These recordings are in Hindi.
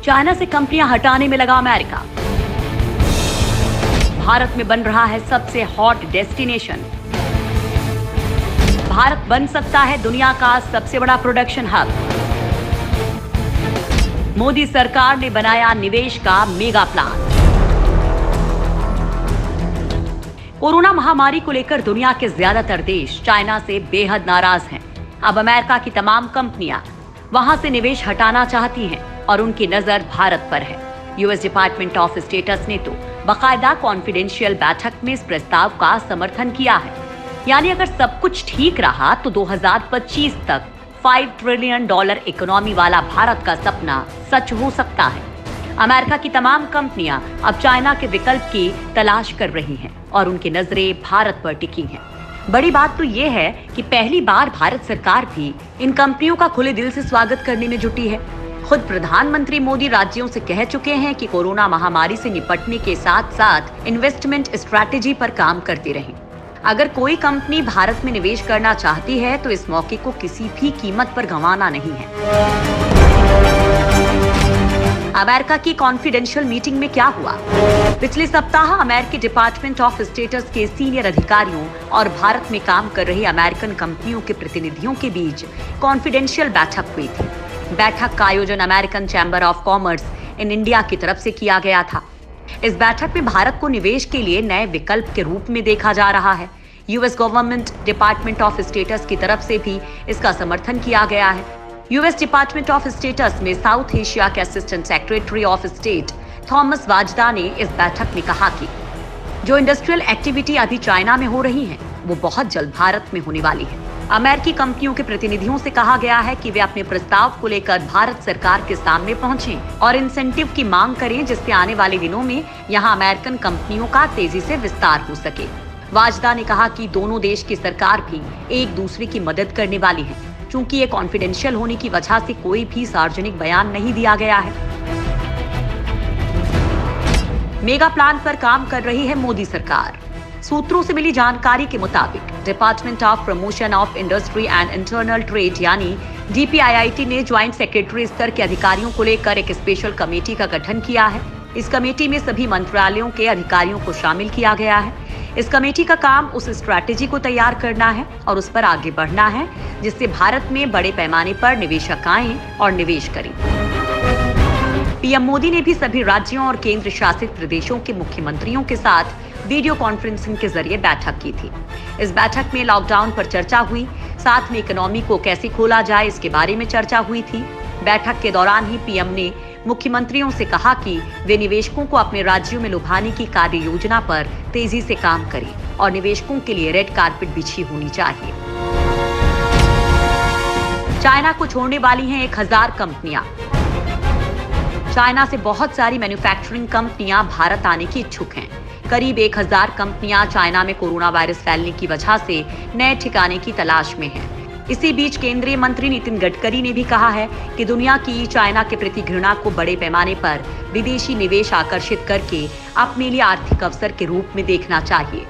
चाइना से कंपनियां हटाने में लगा अमेरिका। भारत में बन रहा है सबसे हॉट डेस्टिनेशन। भारत बन सकता है दुनिया का सबसे बड़ा प्रोडक्शन हब। मोदी सरकार ने बनाया निवेश का मेगा प्लान। कोरोना महामारी को लेकर दुनिया के ज्यादातर देश चाइना से बेहद नाराज हैं। अब अमेरिका की तमाम कंपनियां वहां से निवेश हटाना चाहती हैं और उनकी नजर भारत पर है। यूएस डिपार्टमेंट ऑफ स्टेटस ने तो बाकायदा कॉन्फिडेंशियल बैठक में इस प्रस्ताव का समर्थन किया है। यानी अगर सब कुछ ठीक रहा तो 2025 तक $5 ट्रिलियन इकोनॉमी वाला भारत का सपना सच हो सकता है। अमेरिका की तमाम कंपनियां अब चाइना के विकल्प की तलाश कर रही हैं और उनकी नजरें भारत पर टिकी हैं। बड़ी बात तो ये है कि पहली बार भारत सरकार भी इन कंपनियों का खुले दिल से स्वागत करने में जुटी है। खुद प्रधानमंत्री मोदी राज्यों से कह चुके हैं कि कोरोना महामारी से निपटने के साथ साथ इन्वेस्टमेंट स्ट्रैटेजी पर काम करते रहें। अगर कोई कंपनी भारत में निवेश करना चाहती है तो इस मौके को किसी भी कीमत पर गंवाना नहीं है। अमेरिका की कॉन्फिडेंशियल मीटिंग में क्या हुआ? पिछले सप्ताह अमेरिकी डिपार्टमेंट ऑफ स्टेटस के सीनियर अधिकारियों और भारत में काम कर रही अमेरिकन कंपनियों के प्रतिनिधियों के बीच कॉन्फिडेंशियल बैठक हुई थी। बैठक का आयोजन American chamber of commerce in India की तरफ से किया गया था। इस बैठक में भारत को निवेश के लिए नए विकल्प के रूप में देखा जा रहा है। US government department of states की तरफ से भी इसका समर्थन किया गया है। यूएस डिपार्टमेंट ऑफ स्टेटस में साउथ एशिया के assistant secretary of state Thomas Vajda ने इस बैठक में कहा कि जो इंडस्ट्रियल एक्टिविटी अभी चाइना में हो रही है वो बहुत जल्द भारत में होने वाली है। अमेरिकी कंपनियों के प्रतिनिधियों से कहा गया है कि वे अपने प्रस्ताव को लेकर भारत सरकार के सामने पहुंचें और इंसेंटिव की मांग करें, जिससे आने वाले दिनों में यहां अमेरिकन कंपनियों का तेजी से विस्तार हो सके। वाजदा ने कहा कि दोनों देश की सरकार भी एक दूसरे की मदद करने वाली है। चूंकि ये कॉन्फिडेंशियल होने की वजह से कोई भी सार्वजनिक बयान नहीं दिया गया है। मेगा प्लान पर काम कर रही है मोदी सरकार। सूत्रों से मिली जानकारी के मुताबिक department of promotion of industry and internal trade यानी DPIIT ने ज्वाइंट सेक्रेटरी स्तर के अधिकारियों को लेकर एक स्पेशल कमेटी का गठन किया है। इस कमेटी में सभी मंत्रालयों के अधिकारियों को शामिल किया गया है। इस कमेटी का काम उस स्ट्रैटेजी को तैयार करना है और उस पर आगे बढ़ना है जिससे भारत में बड़े पैमाने पर निवेशक आएं और निवेश करें। पीएम मोदी ने भी सभी राज्यों और केंद्र शासित प्रदेशों के मुख्यमंत्रियों के साथ वीडियो कॉन्फ्रेंसिंग के जरिए बैठक की थी। इस बैठक में लॉकडाउन पर चर्चा हुई, साथ में इकोनॉमी को कैसे खोला जाए इसके बारे में चर्चा हुई थी। बैठक के दौरान ही पीएम ने मुख्यमंत्रियों से कहा कि वे निवेशकों को अपने राज्यों में लुभाने की कार्य योजना पर तेजी से काम करें और निवेशकों के लिए रेड कारपेट बिछी होनी चाहिए। चाइना को छोड़ने वाली हैं 1000 कंपनियां। चाइना से बहुत सारी मैन्युफैक्चरिंग कंपनियां भारत आने की इच्छुक हैं। करीब 1000 कंपनियां चाइना में कोरोना वायरस फैलने की वजह से नए ठिकाने की तलाश में हैं। इसी बीच केंद्रीय मंत्री नितिन गडकरी ने भी कहा है कि दुनिया की चाइना के प्रति घृणा को बड़े पैमाने पर विदेशी निवेश आकर्षित करके अपने लिए आर्थिक अवसर के रूप में देखना चाहिए।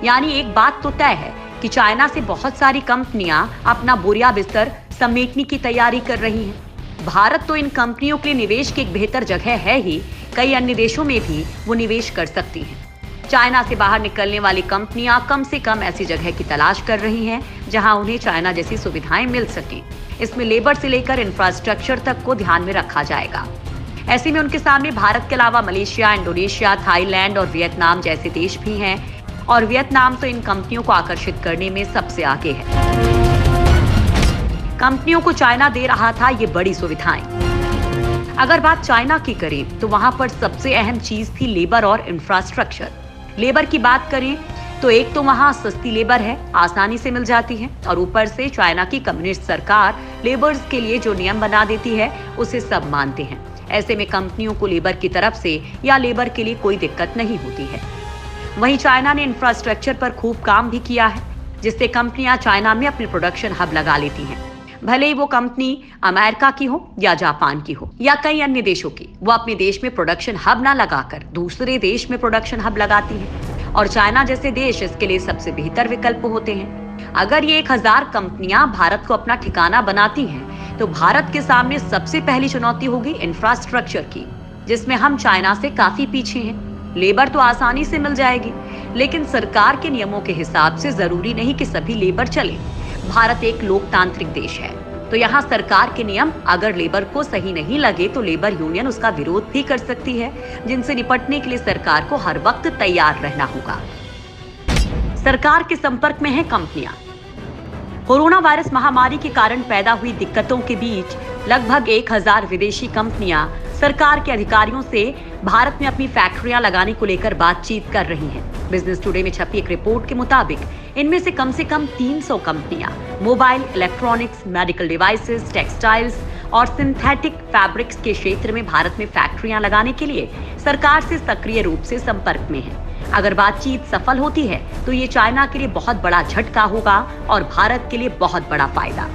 यानी एक बात तो तय है कि चाइना से बहुत सारी कंपनियां अपना बोरिया बिस्तर समेटने की तैयारी कर रही हैं। भारत तो इन कंपनियों के लिए निवेश की एक बेहतर जगह है ही, कई अन्य देशों में भी वो निवेश कर सकती हैं। चाइना से बाहर निकलने वाली कंपनियां कम से कम ऐसी जगह की तलाश कर रही हैं जहां उन्हें चाइना जैसी सुविधाएं मिल सकें। इसमें लेबर से लेकर इंफ्रास्ट्रक्चर तक को ध्यान में रखा जाएगा। ऐसे में उनके सामने भारत के अलावा मलेशिया, इंडोनेशिया, थाईलैंड और वियतनाम जैसे देश भी हैं और वियतनाम तो इन कंपनियों को आकर्षित करने में सबसे आगे है। कंपनियों को चाइना दे रहा था ये बड़ी सुविधाएं। अगर बात चाइना की करें तो वहां पर सबसे अहम चीज थी लेबर और इंफ्रास्ट्रक्चर। लेबर की बात करें तो एक तो वहां सस्ती लेबर है, आसानी से मिल जाती है और ऊपर से चाइना की कम्युनिस्ट सरकार लेबर्स के लिए जो नियम बना देती है उसे सब मानते हैं। ऐसे में कंपनियों को लेबर की तरफ से या लेबर के लिए कोई दिक्कत नहीं होती है। वहीं चाइना ने इंफ्रास्ट्रक्चर पर खूब काम भी किया है जिससे कंपनियां चाइना में अपने प्रोडक्शन हब लगा लेती हैं। भले ही वो कंपनी अमेरिका की हो या जापान की हो या कई अन्य देशों की, वो अपने देश में प्रोडक्शन हब ना लगाकर दूसरे देश में प्रोडक्शन हब लगाती है और चाइना जैसे देश इसके लिए सबसे बेहतर विकल्प होते हैं। अगर ये 1000 कंपनियां भारत को अपना ठिकाना बनाती हैं तो भारत के सामने सबसे पहली चुनौती होगी इंफ्रास्ट्रक्चर की, जिसमें हम चाइना से काफी पीछे हैं। लेबर तो आसानी से मिल जाएगी, लेकिन सरकार के नियमों के हिसाब से जरूरी नहीं कि सभी लेबर चले। भारत एक लोकतांत्रिक देश है, तो यहाँ सरकार के नियम अगर लेबर को सही नहीं लगे तो लेबर यूनियन उसका विरोध भी कर सकती है, जिनसे निपटने के लिए सरकार को हर वक्त तैयार रहना होगा। सरकार के संपर्क में है कंपनियां। कोरोना वायरस महामारी के कारण पैदा हुई दिक्कतों के बीच लगभग 1000 विदेशी कंपनियां सरकार के अधिकारियों से भारत में अपनी फैक्ट्रियां लगाने को लेकर बातचीत कर रही हैं। बिजनेस टुडे में छपी एक रिपोर्ट के मुताबिक इनमें से कम 300 कंपनियां mobile, electronics, medical devices, textiles और सिंथेटिक फैब्रिक्स के क्षेत्र में भारत में फैक्ट्रियां लगाने के लिए सरकार से सक्रिय रूप से संपर्क में हैं। अगर बातचीत सफल होती है तो ये चाइना के लिए बहुत बड़ा झटका होगा और भारत के लिए बहुत बड़ा फायदा।